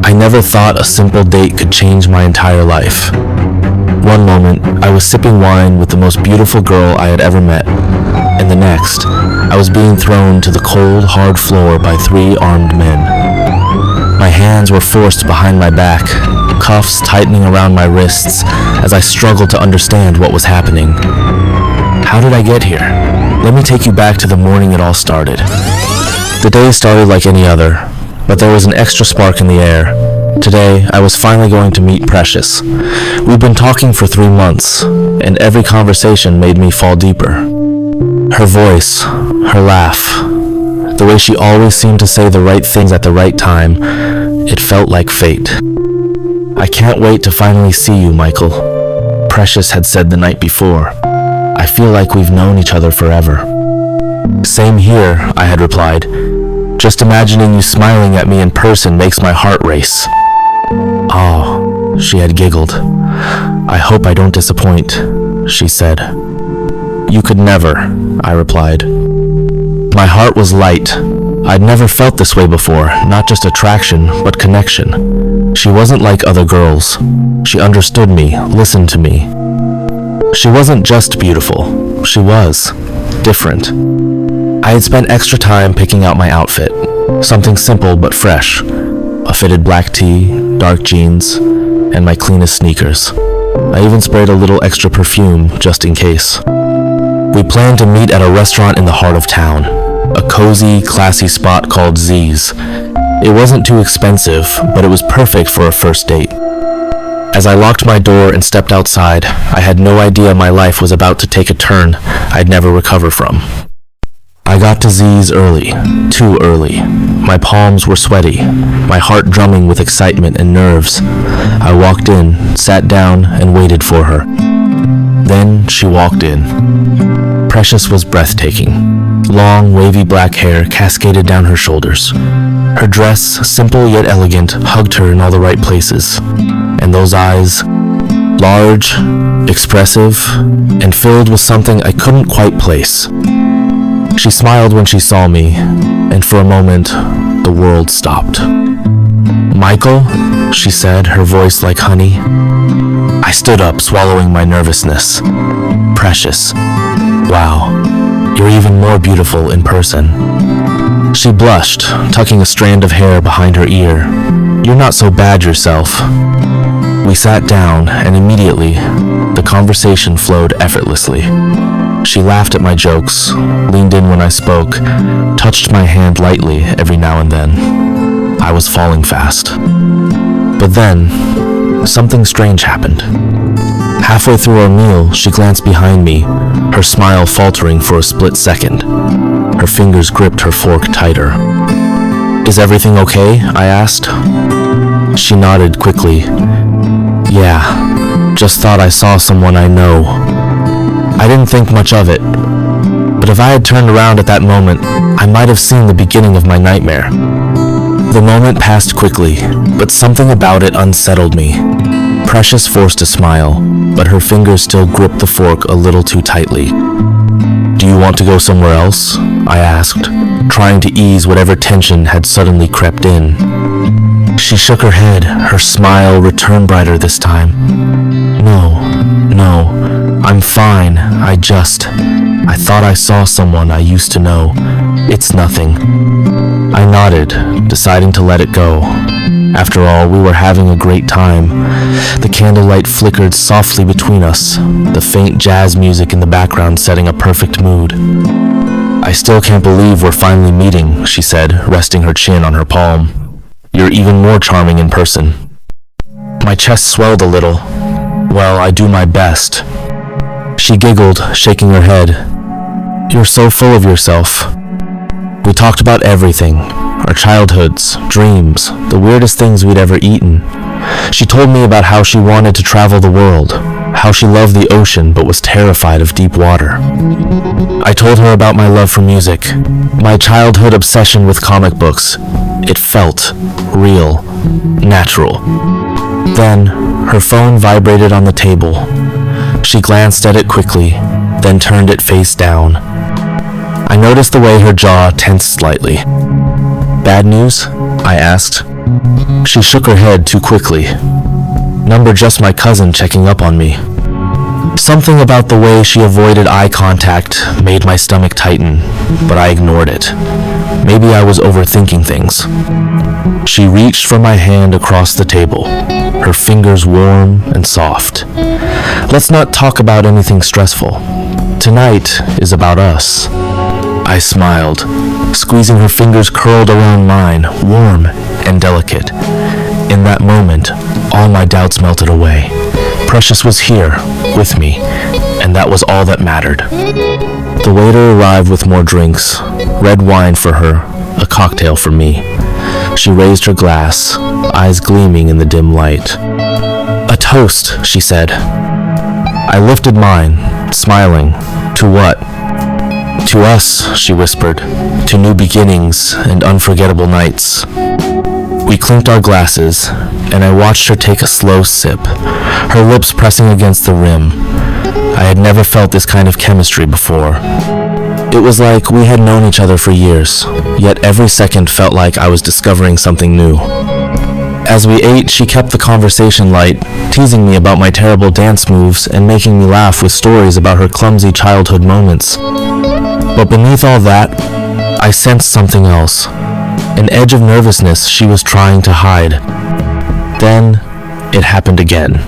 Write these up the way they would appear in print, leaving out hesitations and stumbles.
I never thought a simple date could change my entire life. One moment, I was sipping wine with the most beautiful girl I had ever met, and the next, I was being thrown to the cold, hard floor by 3 armed men. My hands were forced behind my back, cuffs tightening around my wrists as I struggled to understand what was happening. How did I get here? Let me take you back to the morning it all started. The day started like any other, but there was an extra spark in the air. Today, I was finally going to meet Precious. We'd been talking for 3 months, and every conversation made me fall deeper. Her voice, her laugh, the way she always seemed to say the right things at the right time, it felt like fate. I can't wait to finally see you, Michael, Precious had said the night before. I feel like we've known each other forever. Same here, I had replied. Just imagining you smiling at me in person makes my heart race. Oh, she had giggled. I hope I don't disappoint, she said. You could never, I replied. My heart was light. I'd never felt this way before, not just attraction, but connection. She wasn't like other girls. She understood me, listened to me. She wasn't just beautiful. She was different. I had spent extra time picking out my outfit. Something simple but fresh. A fitted black tee, dark jeans, and my cleanest sneakers. I even sprayed a little extra perfume just in case. We planned to meet at a restaurant in the heart of town. A cozy, classy spot called Z's. It wasn't too expensive, but it was perfect for a first date. As I locked my door and stepped outside, I had no idea my life was about to take a turn I'd never recover from. I got to Z's early, too early. My palms were sweaty, my heart drumming with excitement and nerves. I walked in, sat down, and waited for her. Then she walked in. Precious was breathtaking. Long, wavy black hair cascaded down her shoulders. Her dress, simple yet elegant, hugged her in all the right places. And those eyes, large, expressive, and filled with something I couldn't quite place. She smiled when she saw me, and for a moment, the world stopped. Michael, she said, her voice like honey. I stood up, swallowing my nervousness. Precious. Wow, you're even more beautiful in person. She blushed, tucking a strand of hair behind her ear. You're not so bad yourself. We sat down, and immediately, the conversation flowed effortlessly. She laughed at my jokes, leaned in when I spoke, touched my hand lightly every now and then. I was falling fast. But then, something strange happened. Halfway through our meal, she glanced behind me, her smile faltering for a split second. Her fingers gripped her fork tighter. Is everything okay? I asked. She nodded quickly. Yeah, just thought I saw someone I know. I didn't think much of it, but if I had turned around at that moment, I might have seen the beginning of my nightmare. The moment passed quickly, but something about it unsettled me. Precious forced a smile, but her fingers still gripped the fork a little too tightly. Do you want to go somewhere else? I asked, trying to ease whatever tension had suddenly crept in. She shook her head, her smile returned brighter this time. No, I'm fine. I thought I saw someone I used to know. It's nothing. I nodded, deciding to let it go. After all, we were having a great time. The candlelight flickered softly between us, the faint jazz music in the background setting a perfect mood. I still can't believe we're finally meeting, she said, resting her chin on her palm. You're even more charming in person. My chest swelled a little. Well, I do my best. She giggled, shaking her head. You're so full of yourself. We talked about everything, our childhoods, dreams, the weirdest things we'd ever eaten. She told me about how she wanted to travel the world, how she loved the ocean but was terrified of deep water. I told her about my love for music, my childhood obsession with comic books. It felt real, natural. Then, her phone vibrated on the table. She glanced at it quickly, then turned it face down. I noticed the way her jaw tensed slightly. Bad news? I asked. she shook her head too quickly. Number just my cousin checking up on me. Something about the way she avoided eye contact made my stomach tighten, but I ignored it. Maybe I was overthinking things. She reached for my hand across the table, her fingers warm and soft. Let's not talk about anything stressful. Tonight is about us. I smiled, squeezing her fingers curled around mine, warm and delicate. In that moment, all my doubts melted away. Precious was here, with me, and that was all that mattered. The waiter arrived with more drinks, red wine for her, a cocktail for me. She raised her glass, eyes gleaming in the dim light. "A toast," she said. I lifted mine, smiling. "To what?" "To us," she whispered, "to new beginnings and unforgettable nights." We clinked our glasses, and I watched her take a slow sip, her lips pressing against the rim. I had never felt this kind of chemistry before. It was like we had known each other for years, yet every second felt like I was discovering something new. As we ate, she kept the conversation light, teasing me about my terrible dance moves and making me laugh with stories about her clumsy childhood moments. But beneath all that, I sensed something else. An edge of nervousness she was trying to hide. Then, it happened again.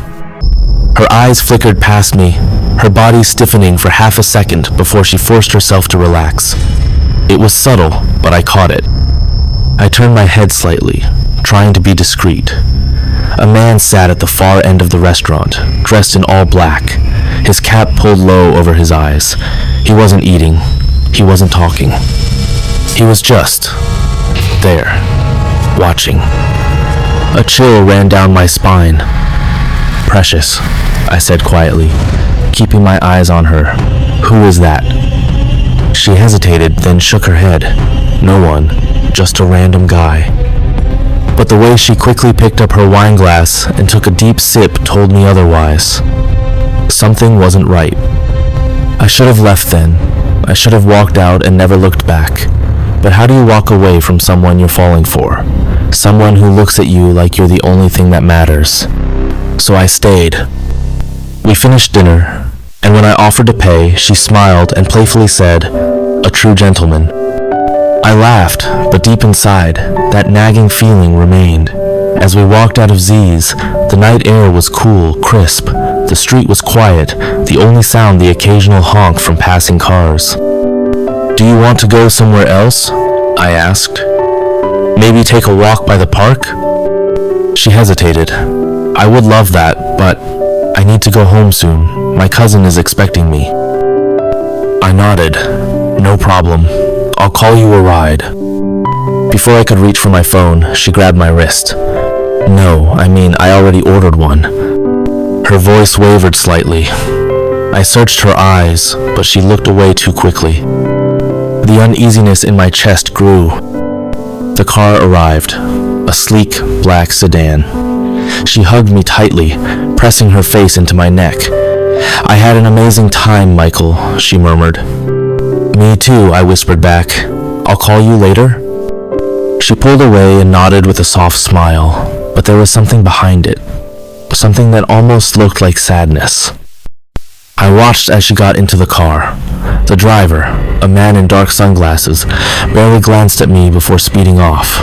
Her eyes flickered past me, her body stiffening for half a second before she forced herself to relax. It was subtle, but I caught it. I turned my head slightly, trying to be discreet. A man sat at the far end of the restaurant, dressed in all black, his cap pulled low over his eyes. He wasn't eating. He wasn't talking. He was just there, watching. A chill ran down my spine. "Precious," I said quietly, keeping my eyes on her. "Who is that?" She hesitated, then shook her head. "No one, just a random guy." But the way she quickly picked up her wine glass and took a deep sip told me otherwise. Something wasn't right. I should have left then. I should have walked out and never looked back. But how do you walk away from someone you're falling for? Someone who looks at you like you're the only thing that matters. So I stayed. We finished dinner, and when I offered to pay, she smiled and playfully said, "A true gentleman." I laughed, but deep inside, that nagging feeling remained. As we walked out of Z's, the night air was cool, crisp. The street was quiet, the only sound the occasional honk from passing cars. "Do you want to go somewhere else?" I asked. "Maybe take a walk by the park?" She hesitated. "I would love that, but I need to go home soon. My cousin is expecting me." I nodded. "No problem. I'll call you a ride." Before I could reach for my phone, she grabbed my wrist. "No, I already ordered one." Her voice wavered slightly. I searched her eyes, but she looked away too quickly. The uneasiness in my chest grew. The car arrived, a sleek black sedan. She hugged me tightly, pressing her face into my neck. "I had an amazing time, Michael," she murmured. "Me too," I whispered back. "I'll call you later?" She pulled away and nodded with a soft smile, but there was something behind it, something that almost looked like sadness. I watched as she got into the car. The driver, a man in dark sunglasses, barely glanced at me before speeding off.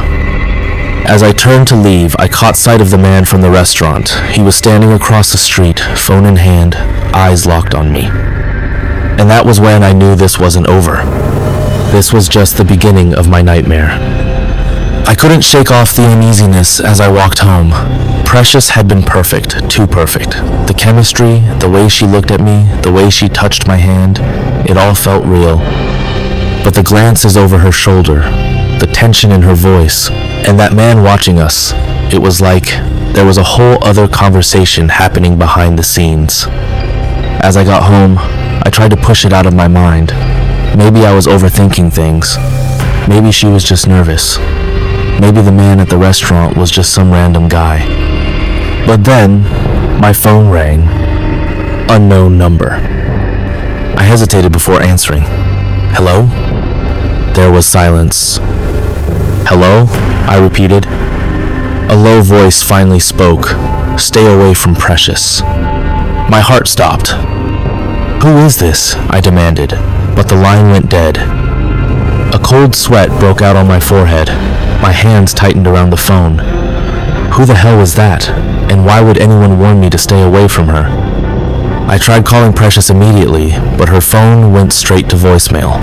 As I turned to leave, I caught sight of the man from the restaurant. He was standing across the street, phone in hand, eyes locked on me. And that was when I knew this wasn't over. This was just the beginning of my nightmare. I couldn't shake off the uneasiness as I walked home. Precious had been perfect, too perfect. The chemistry, the way she looked at me, the way she touched my hand, it all felt real. But the glances over her shoulder, the tension in her voice, and that man watching us, it was like there was a whole other conversation happening behind the scenes. As I got home, I tried to push it out of my mind. Maybe I was overthinking things. Maybe she was just nervous. Maybe the man at the restaurant was just some random guy. But then, my phone rang. Unknown number. I hesitated before answering. "Hello?" There was silence. "Hello?" I repeated. A low voice finally spoke. "Stay away from Precious." My heart stopped. "Who is this?" I demanded, but the line went dead. A cold sweat broke out on my forehead. My hands tightened around the phone. Who the hell was that? And why would anyone warn me to stay away from her? I tried calling Precious immediately, but her phone went straight to voicemail.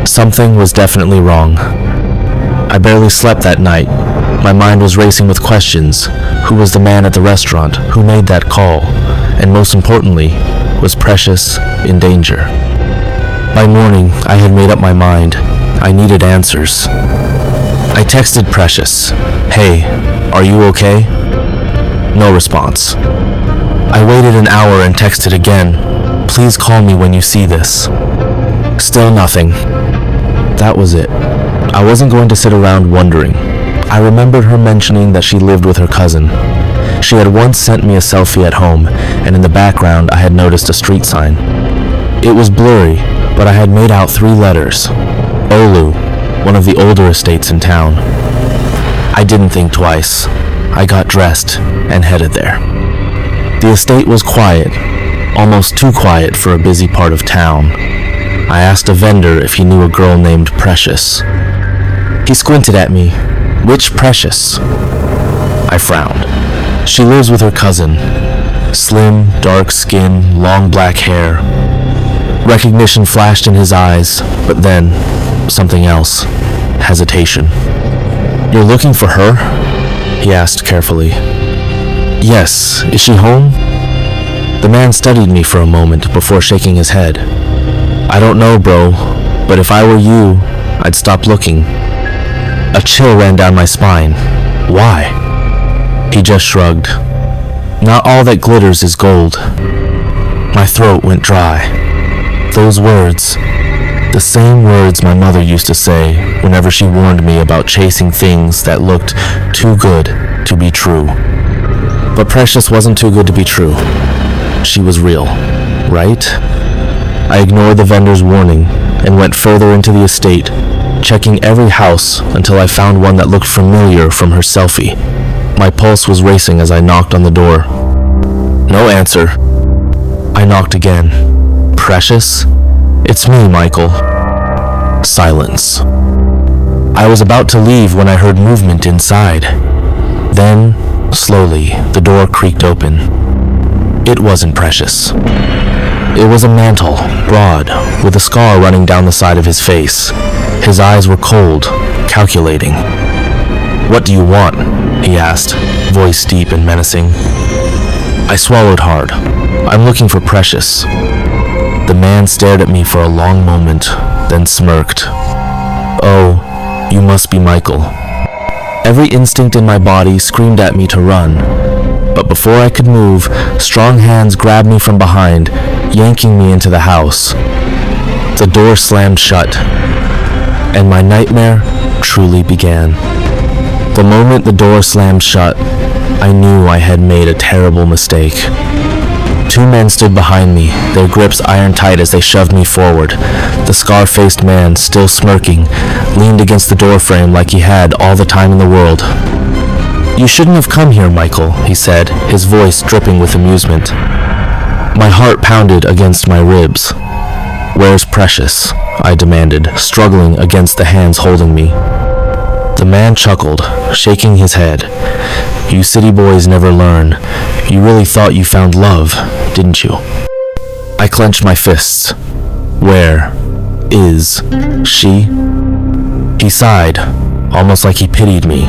Something was definitely wrong. I barely slept that night. My mind was racing with questions. Who was the man at the restaurant? Who made that call? And most importantly, was Precious in danger? By morning, I had made up my mind. I needed answers. I texted Precious. "Hey, are you okay?" No response. I waited an hour and texted again. "Please call me when you see this." Still nothing. That was it. I wasn't going to sit around wondering. I remembered her mentioning that she lived with her cousin. She had once sent me a selfie at home, and in the background I had noticed a street sign. It was blurry, but I had made out 3 letters. Olu, one of the older estates in town. I didn't think twice. I got dressed and headed there. The estate was quiet, almost too quiet for a busy part of town. I asked a vendor if he knew a girl named Precious. He squinted at me. "Which Precious?" I frowned. "She lives with her cousin. Slim, dark skin, long black hair." Recognition flashed in his eyes, but then something else. Hesitation. "You're looking for her?" he asked carefully. "Yes. Is she home?" The man studied me for a moment before shaking his head. "I don't know, bro, but if I were you, I'd stop looking." A chill ran down my spine. "Why?" He just shrugged. "Not all that glitters is gold." My throat went dry. Those words, the same words my mother used to say whenever she warned me about chasing things that looked too good to be true. But Precious wasn't too good to be true. She was real, right? I ignored the vendor's warning and went further into the estate, checking every house until I found one that looked familiar from her selfie. My pulse was racing as I knocked on the door. No answer. I knocked again. "Precious? It's me, Michael." Silence. I was about to leave when I heard movement inside. Then, slowly, the door creaked open. It wasn't Precious. It was a mantle, broad, with a scar running down the side of his face. His eyes were cold, calculating. "What do you want?" he asked, voice deep and menacing. I swallowed hard. "I'm looking for Precious." The man stared at me for a long moment, then smirked. "Oh, you must be Michael." Every instinct in my body screamed at me to run, but before I could move, strong hands grabbed me from behind, yanking me into the house. The door slammed shut, and my nightmare truly began. The moment the door slammed shut, I knew I had made a terrible mistake. 2 men stood behind me, their grips iron tight as they shoved me forward. The scar-faced man, still smirking, leaned against the doorframe like he had all the time in the world. "You shouldn't have come here, Michael," he said, his voice dripping with amusement. My heart pounded against my ribs. "Where's Precious?" I demanded, struggling against the hands holding me. The man chuckled, shaking his head. "You city boys never learn. You really thought you found love, didn't you?" I clenched my fists. "Where is she?" He sighed, almost like he pitied me.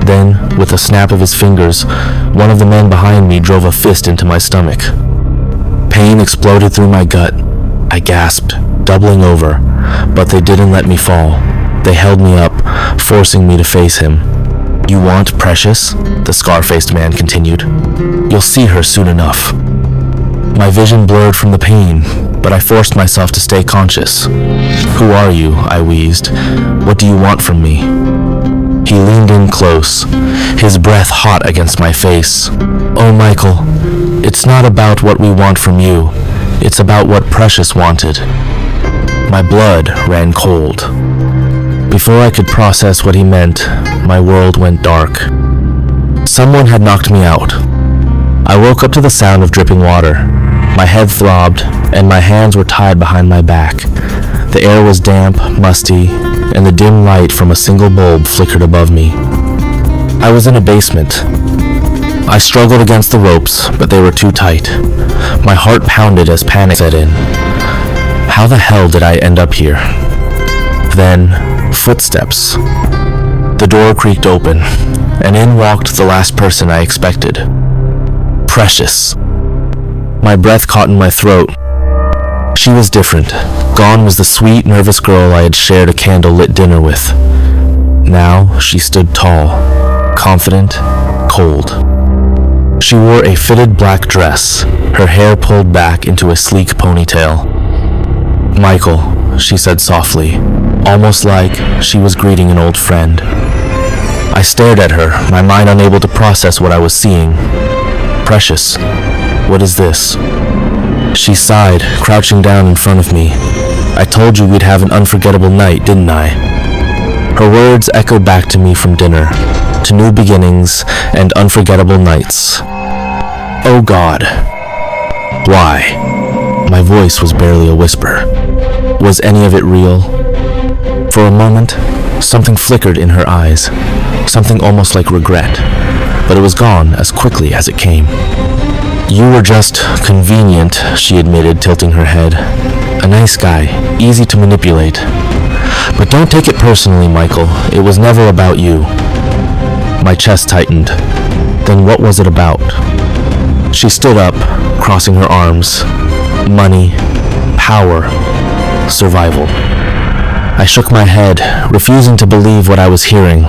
Then, with a snap of his fingers, one of the men behind me drove a fist into my stomach. Pain exploded through my gut. I gasped, doubling over, but they didn't let me fall. They held me up, forcing me to face him. "You want Precious?" the scar-faced man continued. "You'll see her soon enough." My vision blurred from the pain, but I forced myself to stay conscious. "Who are you?" I wheezed. "What do you want from me?" He leaned in close, his breath hot against my face. "Oh, Michael, it's not about what we want from you. It's about what Precious wanted." My blood ran cold. Before I could process what he meant, my world went dark. Someone had knocked me out. I woke up to the sound of dripping water. My head throbbed, and my hands were tied behind my back. The air was damp, musty, and the dim light from a single bulb flickered above me. I was in a basement. I struggled against the ropes, but they were too tight. My heart pounded as panic set in. How the hell did I end up here? Then, footsteps. The door creaked open, and in walked the last person I expected. Precious. My breath caught in my throat. She was different. Gone was the sweet, nervous girl I had shared a candle-lit dinner with. Now she stood tall, confident, cold. She wore a fitted black dress, her hair pulled back into a sleek ponytail. "Michael," she said softly, almost like she was greeting an old friend. I stared at her, my mind unable to process what I was seeing. "Precious, what is this?" She sighed, crouching down in front of me. "I told you we'd have an unforgettable night, didn't I?" Her words echoed back to me from dinner, to new beginnings and unforgettable nights. Oh God. Why? My voice was barely a whisper. Was any of it real? For a moment, something flickered in her eyes, something almost like regret, but it was gone as quickly as it came. "You were just convenient," she admitted, tilting her head. "A nice guy, easy to manipulate. But don't take it personally, Michael. It was never about you." My chest tightened. Then what was it about? She stood up, crossing her arms. Money, power, survival. I shook my head, refusing to believe what I was hearing.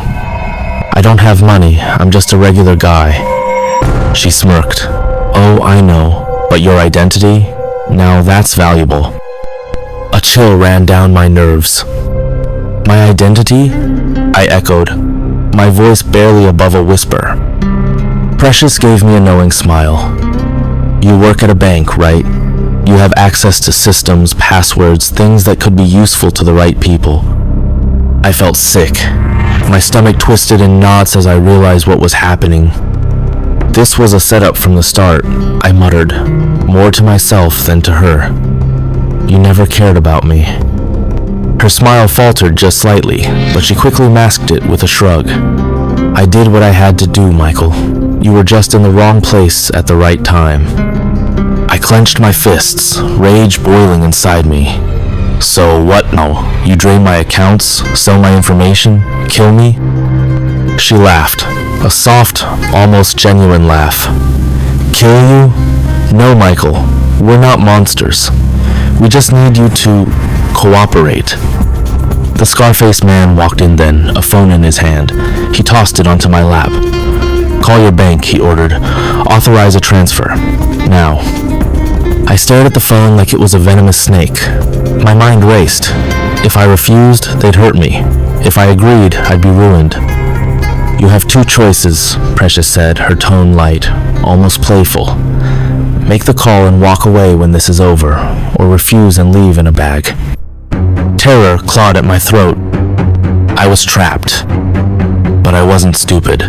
"I don't have money. I'm just a regular guy." She smirked. "Oh, I know. But your identity? Now that's valuable." A chill ran down my nerves. "My identity?" I echoed, my voice barely above a whisper. Precious gave me a knowing smile. "You work at a bank, right? You have access to systems, passwords, things that could be useful to the right people." I felt sick. My stomach twisted in knots as I realized what was happening. This was a setup from the start, I muttered, more to myself than to her. "You never cared about me." Her smile faltered just slightly, but she quickly masked it with a shrug. "I did what I had to do, Michael. You were just in the wrong place at the right time." I clenched my fists, rage boiling inside me. "So what now? You drain my accounts, sell my information, kill me?" She laughed, a soft, almost genuine laugh. "Kill you? No, Michael. We're not monsters. We just need you to cooperate." The scar-faced man walked in then, a phone in his hand. He tossed it onto my lap. "Call your bank," he ordered. "Authorize a transfer. Now." I stared at the phone like it was a venomous snake. My mind raced. If I refused, they'd hurt me. If I agreed, I'd be ruined. "You have two choices," Precious said, her tone light, almost playful. "Make the call and walk away when this is over, or refuse and leave in a bag." Terror clawed at my throat. I was trapped. But I wasn't stupid.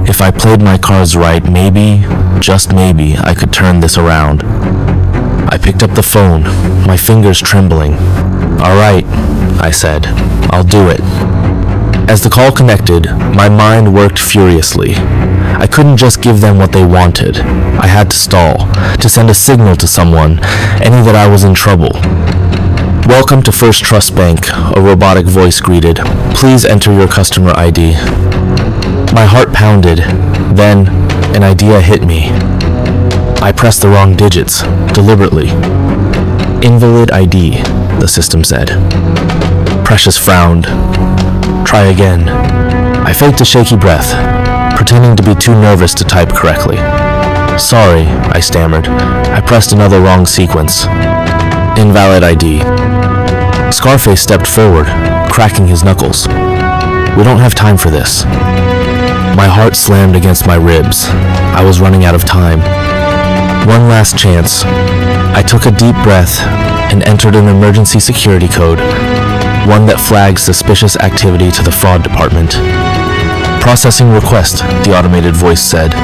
If I played my cards right, maybe, just maybe, I could turn this around. I picked up the phone, my fingers trembling. "All right," I said. "I'll do it." As the call connected, my mind worked furiously. I couldn't just give them what they wanted. I had to stall, to send a signal to someone, any that I was in trouble. "Welcome to First Trust Bank," a robotic voice greeted. "Please enter your customer ID." My heart pounded. Then, an idea hit me. I pressed the wrong digits, deliberately. "Invalid ID," the system said. Precious frowned. "Try again." I faked a shaky breath, pretending to be too nervous to type correctly. "Sorry," I stammered. I pressed another wrong sequence. "Invalid ID." Scarface stepped forward, cracking his knuckles. "We don't have time for this." My heart slammed against my ribs. I was running out of time. One last chance. I took a deep breath and entered an emergency security code, one that flagged suspicious activity to the fraud department. Processing request, the automated voice said.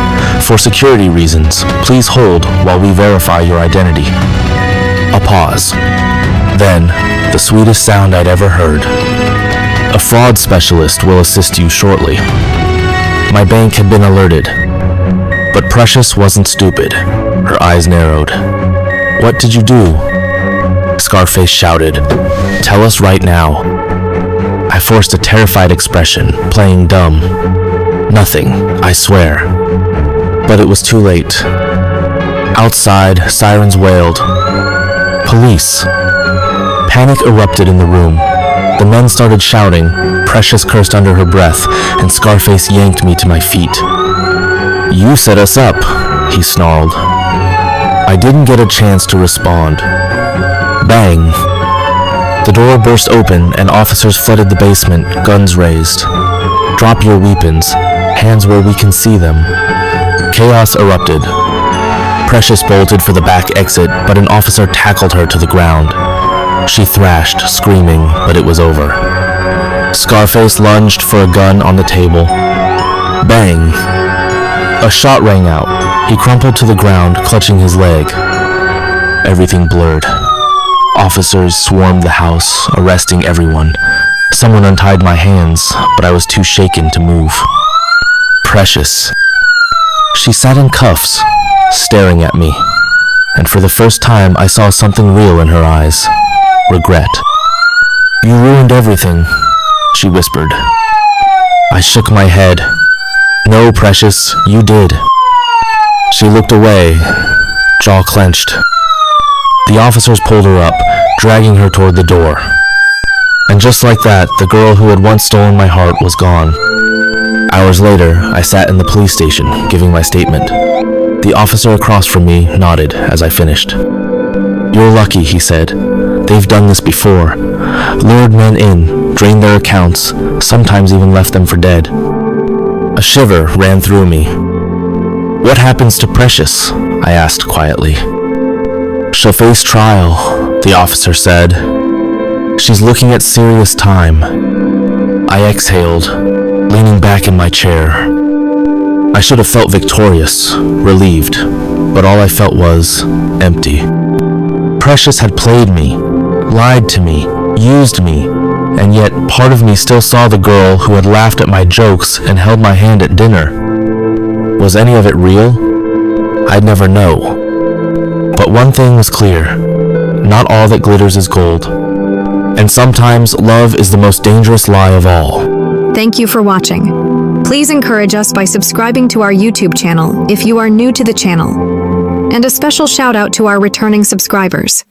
For security reasons, please hold while we verify your identity. A pause. Then, the sweetest sound I'd ever heard. A fraud specialist will assist you shortly. My bank had been alerted. But Precious wasn't stupid. Her eyes narrowed. What did you do? Scarface shouted. Tell us right now. I forced a terrified expression, playing dumb. Nothing, I swear. But it was too late. Outside, sirens wailed. Police. Panic erupted in the room. The men started shouting. Precious cursed under her breath, and Scarface yanked me to my feet. You set us up, he snarled. I didn't get a chance to respond. Bang! The door burst open and officers flooded the basement, guns raised. Drop your weapons, hands where we can see them. Chaos erupted. Precious bolted for the back exit, but an officer tackled her to the ground. She thrashed, screaming, but it was over. Scarface lunged for a gun on the table. Bang! A shot rang out. He crumpled to the ground, clutching his leg. Everything blurred. Officers swarmed the house, arresting everyone. Someone untied my hands, but I was too shaken to move. Precious. She sat in cuffs, staring at me, and for the first time I saw something real in her eyes. Regret. You ruined everything, she whispered. I shook my head. No, Precious, you did. She looked away, jaw clenched. The officers pulled her up, dragging her toward the door. And just like that, the girl who had once stolen my heart was gone. Hours later, I sat in the police station, giving my statement. The officer across from me nodded as I finished. You're lucky, he said. They've done this before. Lured men in, drained their accounts, sometimes even left them for dead. A shiver ran through me. What happens to Precious? I asked quietly. She'll face trial, the officer said. She's looking at serious time. I exhaled, leaning back in my chair. I should have felt victorious, relieved, but all I felt was empty. Precious had played me, lied to me, used me, and yet part of me still saw the girl who had laughed at my jokes and held my hand at dinner. Was any of it real? I'd never know. But one thing was clear. Not all that glitters is gold. And sometimes love is the most dangerous lie of all. Thank you for watching. Please encourage us by subscribing to our YouTube channel if you are new to the channel. And a special shout out to our returning subscribers.